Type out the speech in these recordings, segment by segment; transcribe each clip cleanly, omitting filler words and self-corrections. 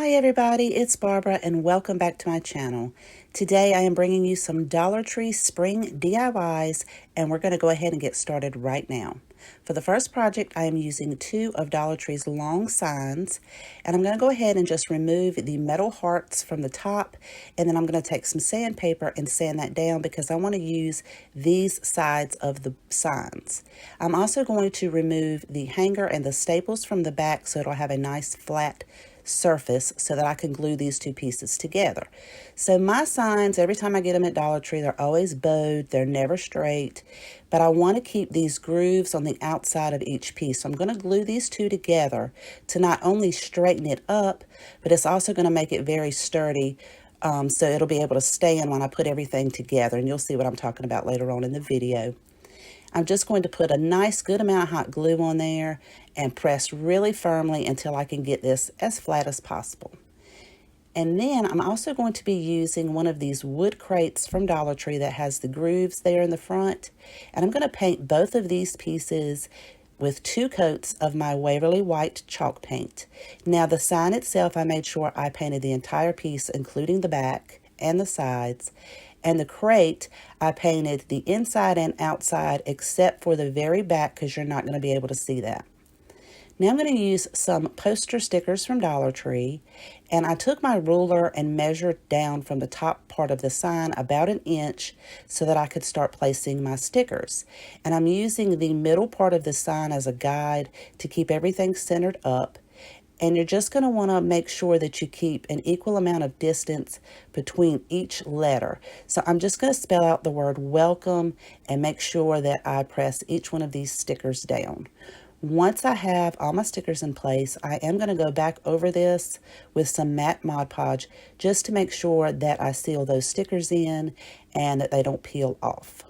Hi everybody, it's Barbara and welcome back to my channel. Today I am bringing you some Dollar Tree spring DIYs and we're going to go ahead and get started right now. For the first project I am using two of Dollar Tree's long signs and I'm going to go ahead and just remove the metal hearts from the top, and then I'm going to take some sandpaper and sand that down because I want to use these sides of the signs. I'm also going to remove the hanger and the staples from the back so it'll have a nice flat surface so that I can glue these two pieces together. So my signs, every time I get them at Dollar Tree, they're always bowed, they're never straight, but I want to keep these grooves on the outside of each piece. So I'm going to glue these two together to not only straighten it up, but it's also going to make it very sturdy, so it'll be able to stand when I put everything together, and you'll see what I'm talking about later on in the video. I'm just going to put a nice good amount of hot glue on there and press really firmly until I can get this as flat as possible. And then I'm also going to be using one of these wood crates from Dollar Tree that has the grooves there in the front. And I'm going to paint both of these pieces with 2 coats of my Waverly White chalk paint. Now the sign itself, I made sure I painted the entire piece, including the back and the sides. And the crate, I painted the inside and outside except for the very back because you're not going to be able to see that. Now I'm going to use some poster stickers from Dollar Tree, and I took my ruler and measured down from the top part of the sign about 1 inch so that I could start placing my stickers. And I'm using the middle part of the sign as a guide to keep everything centered up. And you're just going to want to make sure that you keep an equal amount of distance between each letter. So I'm just going to spell out the word welcome and make sure that I press each one of these stickers down. Once I have all my stickers in place, I am going to go back over this with some matte Mod Podge just to make sure that I seal those stickers in and that they don't peel off.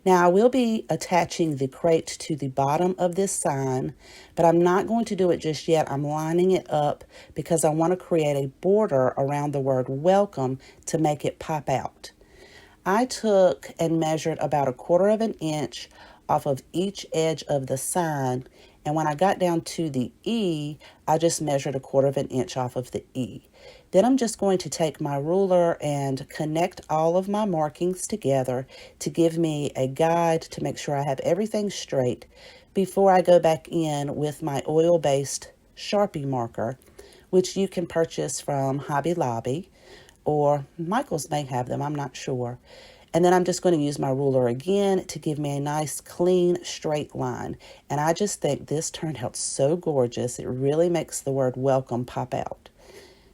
Now I will be attaching the crate to the bottom of this sign, but I'm not going to do it just yet. I'm lining it up because I want to create a border around the word welcome to make it pop out. I took and measured about 1/4 inch off of each edge of the sign, and when I got down to the E, I just measured 1/4 inch off of the E. Then I'm just going to take my ruler and connect all of my markings together to give me a guide to make sure I have everything straight before I go back in with my oil-based Sharpie marker, which you can purchase from Hobby Lobby, or Michael's may have them, I'm not sure. And then I'm just going to use my ruler again to give me a nice clean straight line. And I just think this turned out so gorgeous. It really makes the word welcome pop out.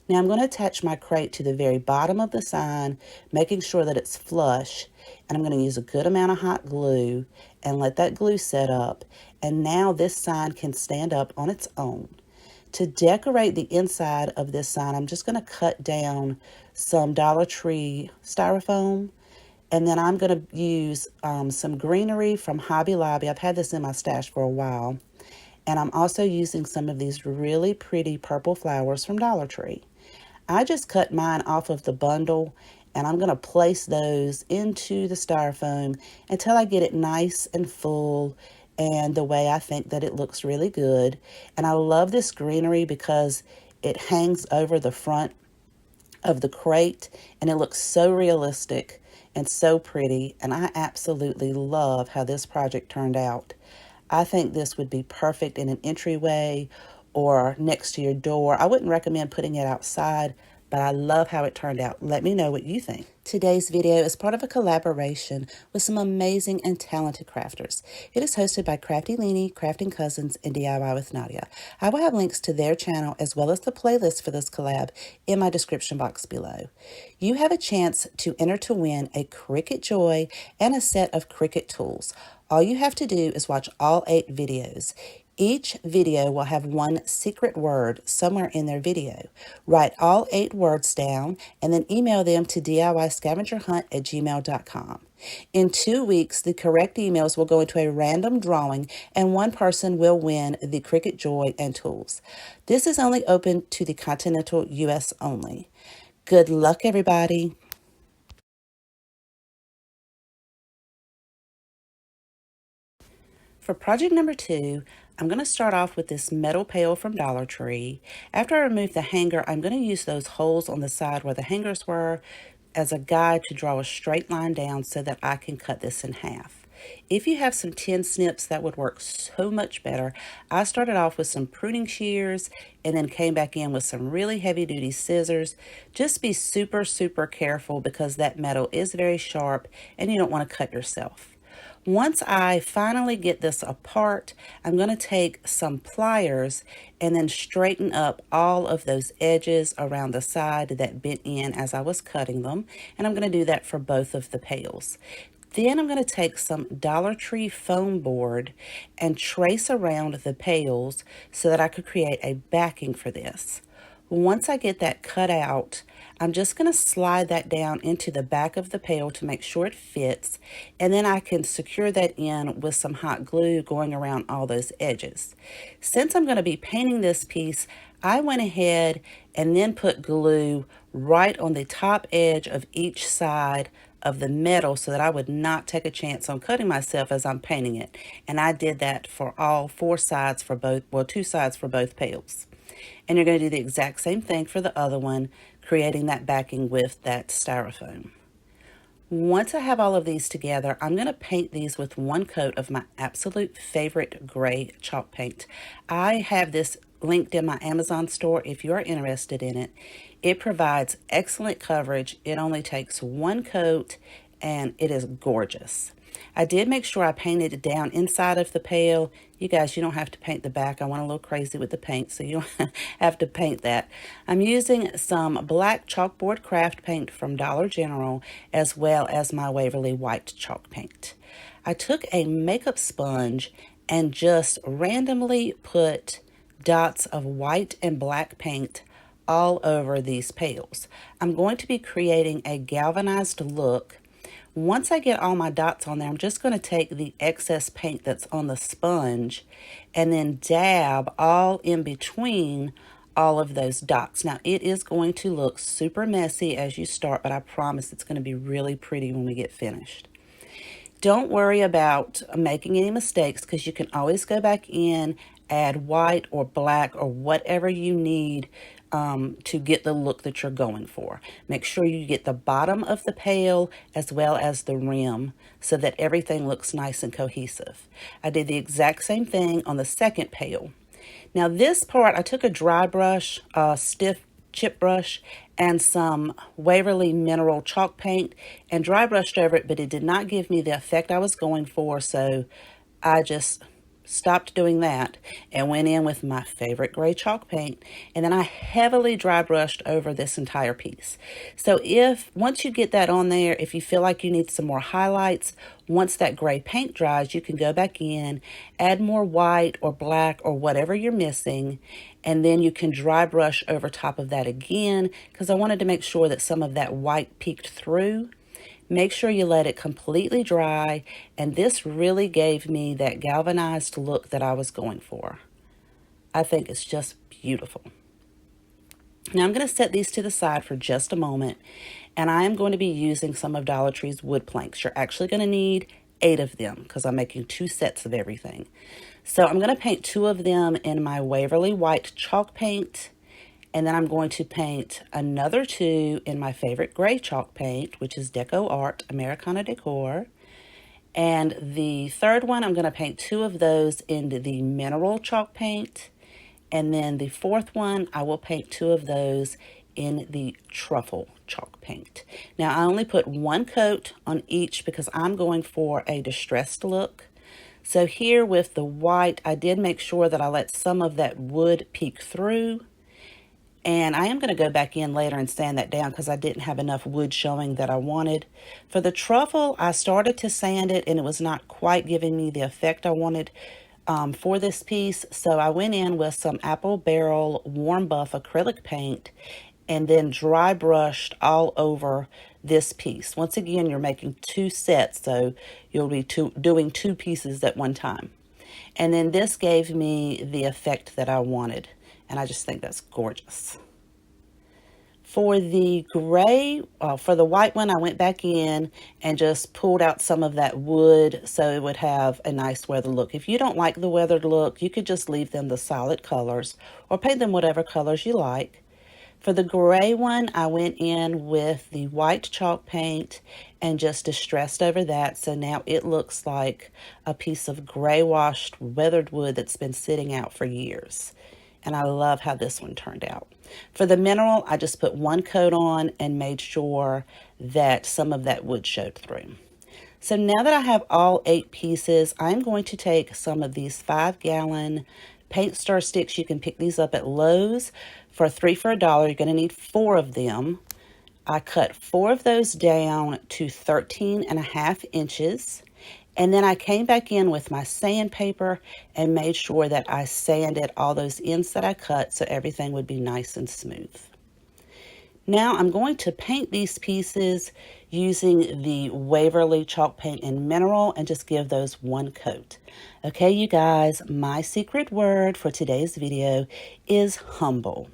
Now I'm going to attach my crate to the very bottom of the sign, making sure that it's flush. And I'm going to use a good amount of hot glue and let that glue set up. And now this sign can stand up on its own. To decorate the inside of this sign, I'm just going to cut down some Dollar Tree styrofoam. And then I'm going to use some greenery from Hobby Lobby. I've had this in my stash for a while. And I'm also using some of these really pretty purple flowers from Dollar Tree. I just cut mine off of the bundle, and I'm going to place those into the styrofoam until I get it nice and full and the way I think that it looks really good. And I love this greenery because it hangs over the front of the crate and it looks so realistic and so pretty, and I absolutely love how this project turned out. I think this would be perfect in an entryway or next to your door. I wouldn't recommend putting it outside, but I love how it turned out. Let me know what you think. Today's video is part of a collaboration with some amazing and talented crafters. It is hosted by Crafty Leanie, Crafting Cousins, and DIY with Nadia. I will have links to their channel as well as the playlist for this collab in my description box below. You have a chance to enter to win a Cricut Joy and a set of Cricut tools. All you have to do is watch all 8 videos. Each video will have one secret word somewhere in their video. Write all 8 words down and then email them to DIYscavengerhunt@gmail.com. In 2 weeks, the correct emails will go into a random drawing and one person will win the Cricut Joy and tools. This is only open to the continental US only. Good luck, everybody. For project number 2, I'm going to start off with this metal pail from Dollar Tree. After I remove the hanger, I'm going to use those holes on the side where the hangers were as a guide to draw a straight line down so that I can cut this in half. If you have some tin snips, that would work so much better. I started off with some pruning shears and then came back in with some really heavy duty scissors. Just be super, super careful because that metal is very sharp and you don't want to cut yourself. Once I finally get this apart, I'm going to take some pliers and then straighten up all of those edges around the side that bent in as I was cutting them. And I'm going to do that for both of the pails. Then I'm going to take some Dollar Tree foam board and trace around the pails so that I could create a backing for this. Once I get that cut out, I'm just going to slide that down into the back of the pail to make sure it fits, and then I can secure that in with some hot glue going around all those edges. Since I'm going to be painting this piece, I went ahead and then put glue right on the top edge of each side of the metal so that I would not take a chance on cutting myself as I'm painting it. And I did that for all four sides for both, well, two sides for both pails. And you're going to do the exact same thing for the other one, creating that backing with that styrofoam. Once I have all of these together, I'm going to paint these with one coat of my absolute favorite gray chalk paint. I have this linked in my Amazon store if you're interested in it. It provides excellent coverage. It only takes one coat and it is gorgeous. I did make sure I painted it down inside of the pail. You guys, you don't have to paint the back. I went a little crazy with the paint, so you don't have to paint that. I'm using some black chalkboard craft paint from Dollar General, as well as my Waverly white chalk paint. I took a makeup sponge and just randomly put dots of white and black paint all over these pails. I'm going to be creating a galvanized look. Once I get all my dots on there, I'm just going to take the excess paint that's on the sponge and then dab all in between all of those dots. Now, it is going to look super messy as you start, but I promise it's going to be really pretty when we get finished. Don't worry about making any mistakes because you can always go back in, add white or black or whatever you need to get the look that you're going for. Make sure you get the bottom of the pail as well as the rim so that everything looks nice and cohesive. I did the exact same thing on the second pail. Now this part, I took a dry brush, stiff chip brush, and some Waverly mineral chalk paint and dry brushed over it, but it did not give me the effect I was going for, so I just stopped doing that and went in with my favorite gray chalk paint, and then I heavily dry brushed over this entire piece. So once you get that on there, if you feel like you need some more highlights, once that gray paint dries, you can go back in, add more white or black or whatever you're missing, and then you can dry brush over top of that again because I wanted to make sure that some of that white peeked through. Make sure you let it completely dry, and this really gave me that galvanized look that I was going for. I think it's just beautiful. Now I'm going to set these to the side for just a moment, and I am going to be using some of Dollar Tree's wood planks. You're actually going to need 8 of them because I'm making 2 sets of everything. So I'm going to paint 2 of them in my Waverly white chalk paint. And then I'm going to paint another 2 in my favorite gray chalk paint, which is Decor Americana Decor. And the third one, I'm going to paint 2 of those in the mineral chalk paint. And then the fourth one, I will paint 2 of those in the truffle chalk paint. Now, I only put 1 coat on each because I'm going for a distressed look. So here with the white, I did make sure that I let some of that wood peek through. And I am going to go back in later and sand that down because I didn't have enough wood showing that I wanted. For the truffle, I started to sand it and it was not quite giving me the effect I wanted for this piece. So I went in with some Apple Barrel Warm Buff acrylic paint and then dry brushed all over this piece. Once again, you're making 2 sets, so you'll be doing 2 pieces at one time. And then this gave me the effect that I wanted. And I just think that's gorgeous. For the gray, for the white one, I went back in and just pulled out some of that wood so it would have a nice weathered look. If you don't like the weathered look, you could just leave them the solid colors or paint them whatever colors you like. For the gray one, I went in with the white chalk paint and just distressed over that. So now it looks like a piece of gray washed weathered wood that's been sitting out for years. And I love how this one turned out. For the mineral, I just put one coat on and made sure that some of that wood showed through. So now that I have all 8 pieces, I'm going to take some of these 5-gallon paint stir sticks. You can pick these up at Lowe's for 3 for $1. You're going to need 4 of them. I cut 4 of those down to 13.5 inches. And then I came back in with my sandpaper and made sure that I sanded all those ends that I cut so everything would be nice and smooth. Now I'm going to paint these pieces using the Waverly chalk paint and mineral and just give those one coat. Okay, you guys, my secret word for today's video is humble.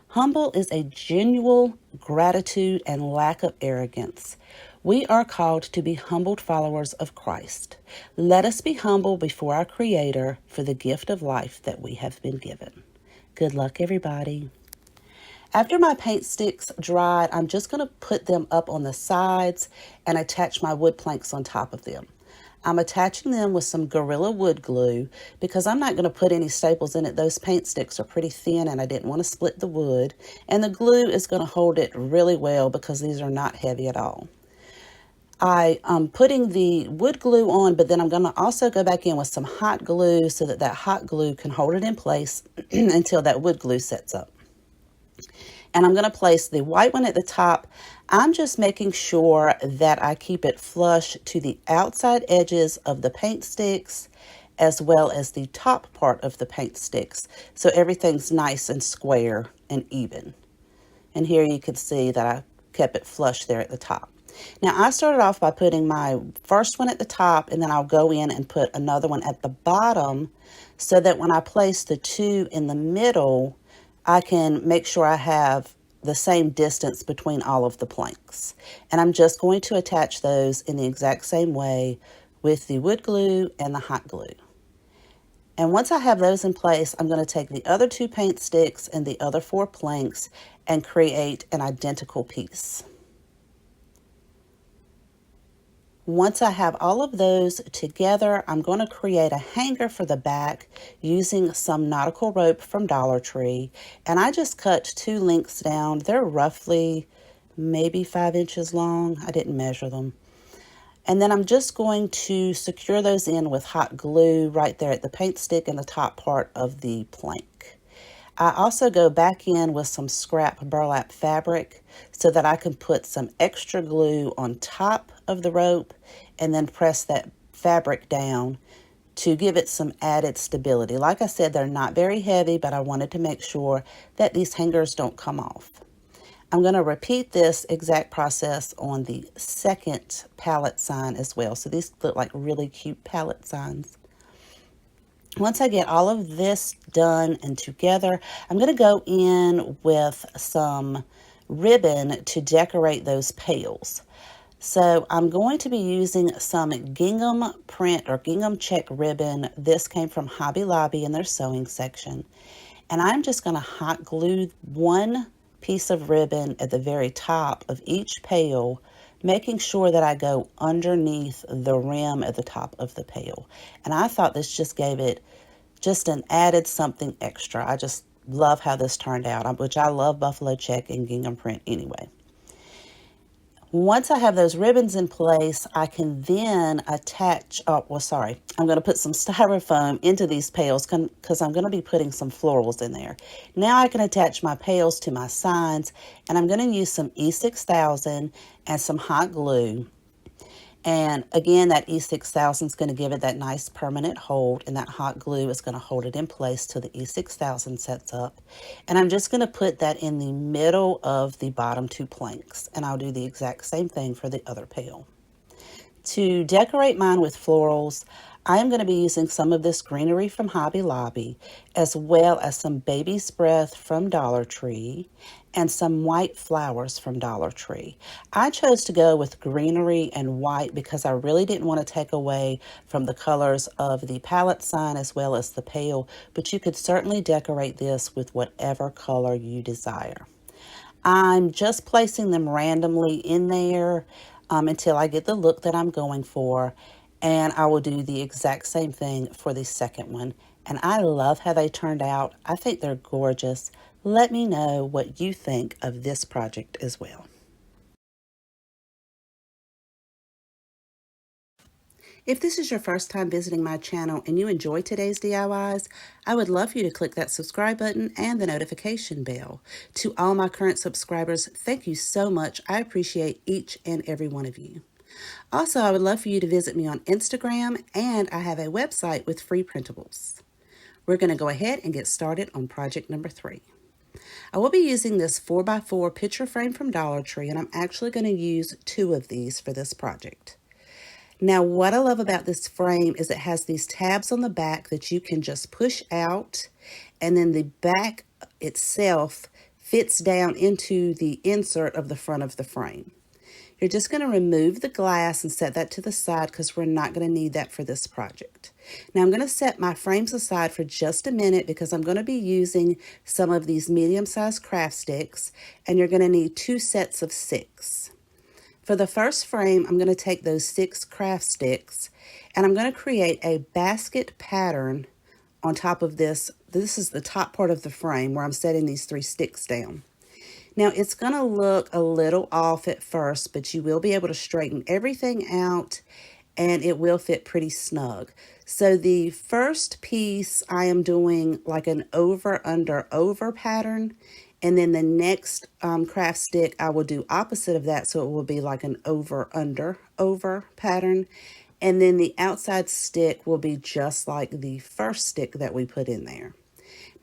Humble is a genuine gratitude and lack of arrogance. We are called to be humbled followers of Christ. Let us be humble before our Creator for the gift of life that we have been given. Good luck, everybody. After my paint sticks dried, I'm just going to put them up on the sides and attach my wood planks on top of them. I'm attaching them with some Gorilla wood glue because I'm not going to put any staples in it. Those paint sticks are pretty thin and I didn't want to split the wood. And the glue is going to hold it really well because these are not heavy at all. I'm putting the wood glue on, but then I'm going to also go back in with some hot glue so that that hot glue can hold it in place until that wood glue sets up. And I'm going to place the white one at the top. I'm just making sure that I keep it flush to the outside edges of the paint sticks as well as the top part of the paint sticks. So everything's nice and square and even. And here you can see that I kept it flush there at the top. Now I started off by putting my first one at the top and then I'll go in and put another one at the bottom so that when I place the 2 in the middle, I can make sure I have the same distance between all of the planks. And I'm just going to attach those in the exact same way with the wood glue and the hot glue. And once I have those in place, I'm going to take the other 2 paint sticks and the other 4 planks and create an identical piece. Once I have all of those together, I'm going to create a hanger for the back using some nautical rope from Dollar Tree. And I just cut 2 lengths down. They're roughly maybe 5 inches long. I didn't measure them. And then I'm just going to secure those in with hot glue right there at the paint stick and the top part of the plank. I also go back in with some scrap burlap fabric so that I can put some extra glue on top of the rope and then press that fabric down to give it some added stability. Like I said, they're not very heavy, but I wanted to make sure that these hangers don't come off. I'm going to repeat this exact process on the second pallet sign as well. So these look like really cute pallet signs. Once I get all of this done and together, I'm going to go in with some ribbon to decorate those pails. So I'm going to be using some gingham print or gingham check ribbon. This came from Hobby Lobby in their sewing section. And I'm just going to hot glue one piece of ribbon at the very top of each pail, making sure that I go underneath the rim at the top of the pail. And I thought this just gave it just an added something extra. I just love how this turned out, which I love buffalo check and gingham print anyway. Once I have those ribbons in place, I can then attach, I'm going to put some styrofoam into these pails because I'm going to be putting some florals in there. Now I can attach my pails to my signs, and I'm going to use some E6000 and some hot glue. And again, that E6000 is going to give it that nice permanent hold, and that hot glue is going to hold it in place till the E6000 sets up. And I'm just going to put that in the middle of the bottom 2 planks, and I'll do the exact same thing for the other pail. To decorate mine with florals, I am going to be using some of this greenery from Hobby Lobby, as well as some baby's breath from Dollar Tree and some white flowers from Dollar Tree. I chose to go with greenery and white because I really didn't want to take away from the colors of the palette sign as well as the pail, but you could certainly decorate this with whatever color you desire. I'm just placing them randomly in there until I get the look that I'm going for. And I will do the exact same thing for the second one. And I love how they turned out. I think they're gorgeous. Let me know what you think of this project as well. If this is your first time visiting my channel and you enjoy today's DIYs, I would love for you to click that subscribe button and the notification bell. To all my current subscribers, thank you so much. I appreciate each and every one of you. Also, I would love for you to visit me on Instagram, and I have a website with free printables. We're going to go ahead and get started on project number 3. I will be using this 4x4 picture frame from Dollar Tree, and I'm actually going to use 2 of these for this project. Now, what I love about this frame is it has these tabs on the back that you can just push out, and then the back itself fits down into the insert of the front of the frame. You're just going to remove the glass and set that to the side because we're not going to need that for this project. Now I'm going to set my frames aside for just a minute because I'm going to be using some of these medium-sized craft sticks, and you're going to need 2 sets of 6. For the first frame, I'm going to take those 6 craft sticks and I'm going to create a basket pattern on top of this. This is the top part of the frame where I'm setting these 3 sticks down. Now it's going to look a little off at first, but you will be able to straighten everything out and it will fit pretty snug. So the first piece I am doing like an over, under, over pattern. And then the next craft stick I will do opposite of that. So it will be like an over, under, over pattern. And then the outside stick will be just like the first stick that we put in there.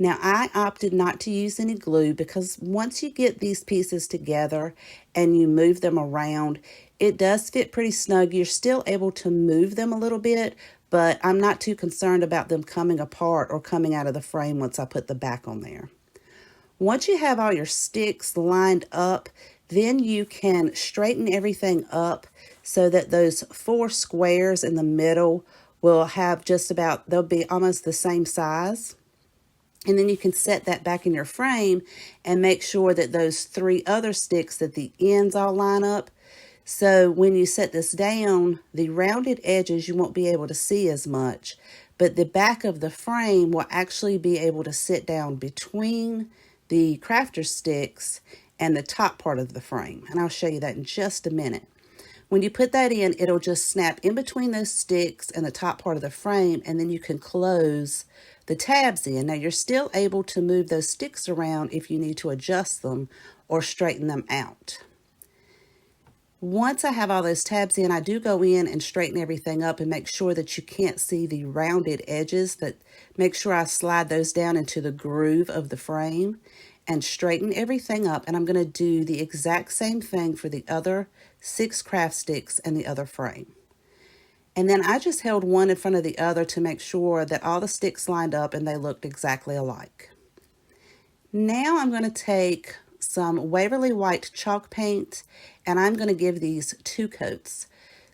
Now I opted not to use any glue because once you get these pieces together and you move them around, it does fit pretty snug. You're still able to move them a little bit, but I'm not too concerned about them coming apart or coming out of the frame once I put the back on there. Once you have all your sticks lined up, then you can straighten everything up so that those 4 squares in the middle will have just about, they'll be almost the same size. And then you can set that back in your frame and make sure that those 3 other sticks, that the ends all line up. So when you set this down, the rounded edges you won't be able to see as much, but the back of the frame will actually be able to sit down between the crafter sticks and the top part of the frame. And I'll show you that in just a minute. When you put that in, it'll just snap in between those sticks and the top part of the frame, and then you can close the tabs in. Now you're still able to move those sticks around if you need to adjust them or straighten them out. Once I have all those tabs in, I do go in and straighten everything up and make sure that you can't see the rounded edges. That make sure I slide those down into the groove of the frame and straighten everything up. And I'm going to do the exact same thing for the other 6 craft sticks and the other frame. And then I just held one in front of the other to make sure that all the sticks lined up and they looked exactly alike. Now I'm going to take some Waverly White chalk paint and I'm going to give these 2 coats.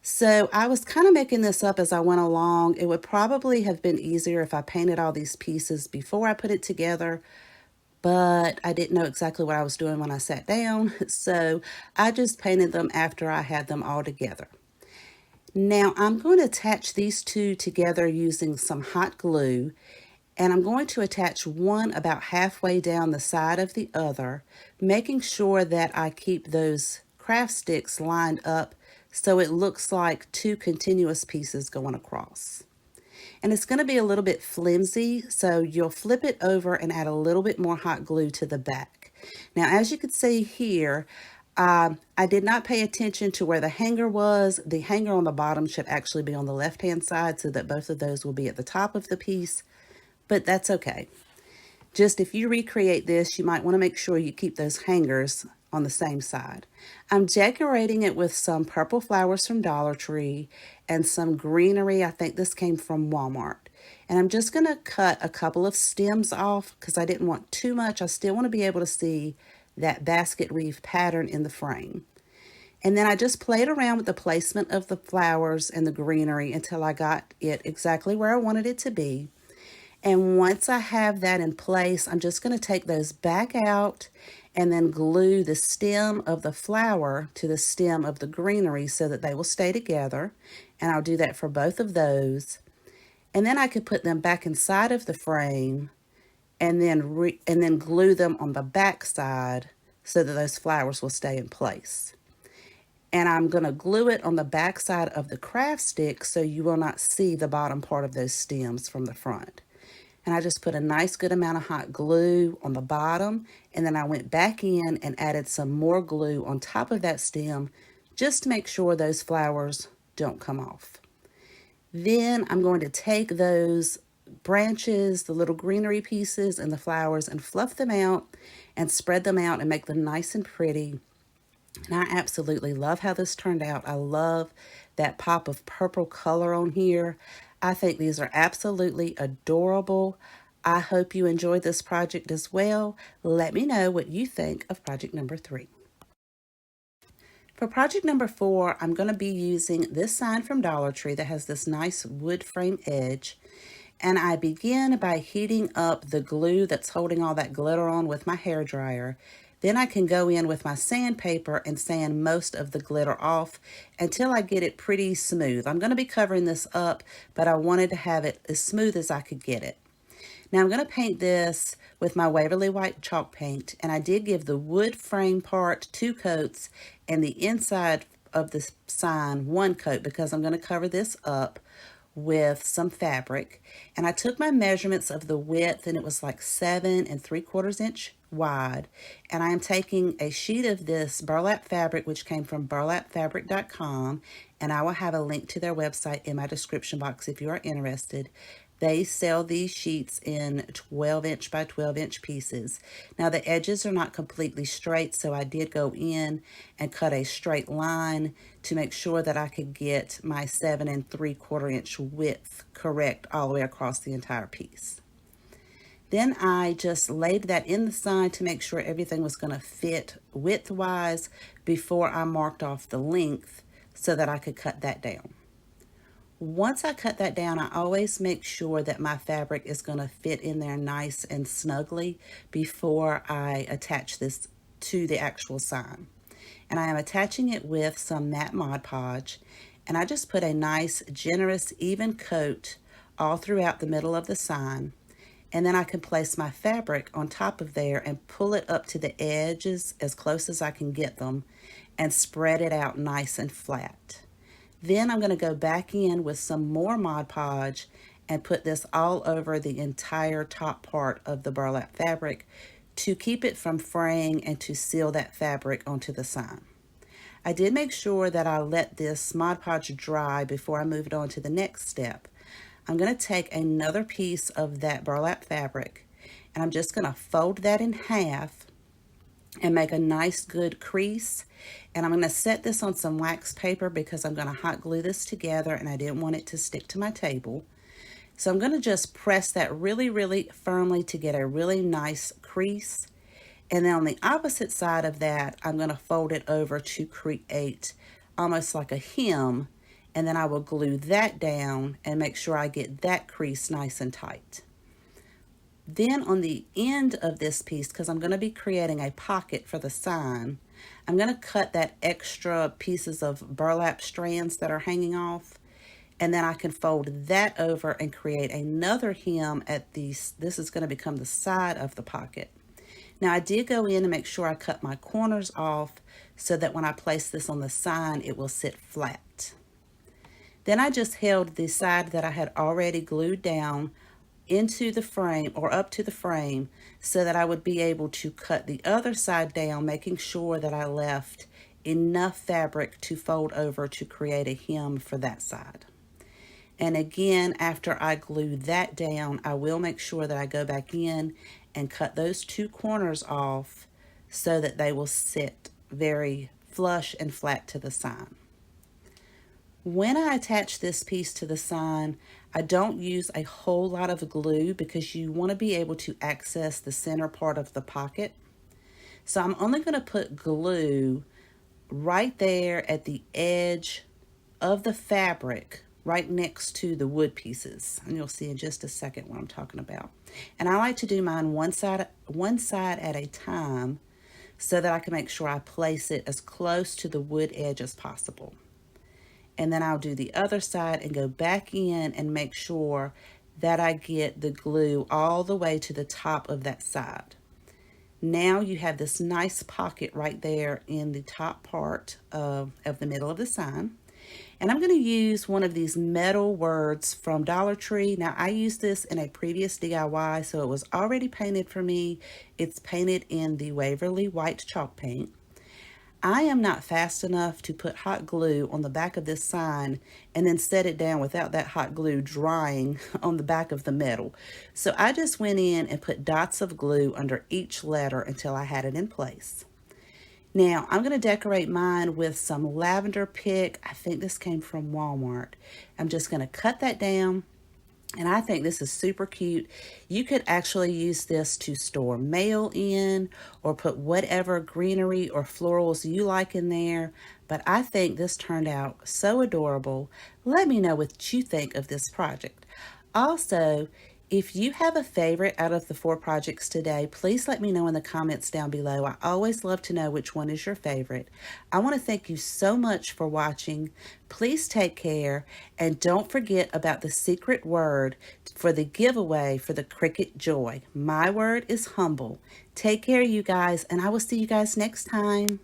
So I was kind of making this up as I went along. It would probably have been easier if I painted all these pieces before I put it together, but I didn't know exactly what I was doing when I sat down. So I just painted them after I had them all together. Now I'm going to attach these 2 together using some hot glue, and I'm going to attach one about halfway down the side of the other, making sure that I keep those craft sticks lined up so it looks like 2 continuous pieces going across. And it's going to be a little bit flimsy, so you'll flip it over and add a little bit more hot glue to the back. Now as you can see here, I did not pay attention to where the hanger was. The hanger on the bottom should actually be on the left-hand side so that both of those will be at the top of the piece, but that's okay. Just if you recreate this, you might want to make sure you keep those hangers on the same side. I'm decorating it with some purple flowers from Dollar Tree and some greenery. I think this came from Walmart. And I'm just going to cut a couple of stems off because I didn't want too much. I still want to be able to see that basket weave pattern in the frame. And then I just played around with the placement of the flowers and the greenery until I got it exactly where I wanted it to be. And once I have that in place, I'm just going to take those back out and then glue the stem of the flower to the stem of the greenery so that they will stay together. And I'll do that for both of those. And then I could put them back inside of the frame and then glue them on the back side so that those flowers will stay in place. And I'm going to glue it on the back side of the craft stick so you will not see the bottom part of those stems from the front. And I just put a nice good amount of hot glue on the bottom, and then I went back in and added some more glue on top of that stem just to make sure those flowers don't come off. Then I'm going to take those branches, the little greenery pieces and the flowers, and fluff them out and spread them out and make them nice and pretty. And I absolutely love how this turned out. I love that pop of purple color on here. I think these are absolutely adorable. I hope you enjoyed this project as well. Let me know what you think of project number 3. For project number 4, I'm going to be using this sign from Dollar Tree that has this nice wood frame edge. And I begin by heating up the glue that's holding all that glitter on with my hair dryer. Then I can go in with my sandpaper and sand most of the glitter off until I get it pretty smooth. I'm going to be covering this up, but I wanted to have it as smooth as I could get it. Now I'm going to paint this with my Waverly White chalk paint, and I did give the wood frame part 2 coats and the inside of the sign 1 coat because I'm going to cover this up with some fabric. And I took my measurements of the width, and it was like 7 3/4 inch wide. And I am taking a sheet of this burlap fabric, which came from burlapfabric.com, and I will have a link to their website in my description box if you are interested. They sell these sheets in 12-inch by 12-inch pieces. Now the edges are not completely straight, so I did go in and cut a straight line to make sure that I could get my 7 3/4 inch width correct all the way across the entire piece. Then I just laid that in the sign to make sure everything was going to fit width-wise before I marked off the length so that I could cut that down. Once I cut that down, I always make sure that my fabric is going to fit in there nice and snugly before I attach this to the actual sign. And I am attaching it with some matte Mod Podge, and I just put a nice, generous, even coat all throughout the middle of the sign. And then I can place my fabric on top of there and pull it up to the edges as close as I can get them and spread it out nice and flat. Then I'm going to go back in with some more Mod Podge and put this all over the entire top part of the burlap fabric to keep it from fraying and to seal that fabric onto the sign. I did make sure that I let this Mod Podge dry before I moved on to the next step. I'm going to take another piece of that burlap fabric, and I'm just going to fold that in half and make a nice good crease. And I'm going to set this on some wax paper because I'm going to hot glue this together, and I didn't want it to stick to my table. So I'm going to just press that really, really firmly to get a really nice crease. And then on the opposite side of that, I'm going to fold it over to create almost like a hem. And then I will glue that down and make sure I get that crease nice and tight. Then on the end of this piece, because I'm going to be creating a pocket for the sign, I'm going to cut that extra pieces of burlap strands that are hanging off, and then I can fold that over and create another hem at this is going to become the side of the pocket. Now I did go in and make sure I cut my corners off so that when I place this on the sign, it will sit flat. Then I just held the side that I had already glued down into the frame or up to the frame so that I would be able to cut the other side down, making sure that I left enough fabric to fold over to create a hem for that side. And again, after I glue that down, I will make sure that I go back in and cut those 2 corners off so that they will sit very flush and flat to the sign. When I attach this piece to the sign, I don't use a whole lot of glue because you want to be able to access the center part of the pocket. So I'm only going to put glue right there at the edge of the fabric, right next to the wood pieces. And you'll see in just a second what I'm talking about. And I like to do mine one side at a time so that I can make sure I place it as close to the wood edge as possible. And then I'll do the other side and go back in and make sure that I get the glue all the way to the top of that side. Now you have this nice pocket right there in the top part of the middle of the sign. And I'm going to use one of these metal words from Dollar Tree. Now I used this in a previous DIY, so it was already painted for me. It's painted in the Waverly white chalk paint. I am not fast enough to put hot glue on the back of this sign and then set it down without that hot glue drying on the back of the metal. So I just went in and put dots of glue under each letter until I had it in place. Now I'm going to decorate mine with some lavender pick. I think this came from Walmart. I'm just going to cut that down. And I think this is super cute. You could actually use this to store mail in or put whatever greenery or florals you like in there. But I think this turned out so adorable. Let me know what you think of this project. Also, if you have a favorite out of the 4 projects today, please let me know in the comments down below. I always love to know which one is your favorite. I want to thank you so much for watching. Please take care, and don't forget about the secret word for the giveaway for the Cricut Joy. My word is humble. Take care, you guys, and I will see you guys next time.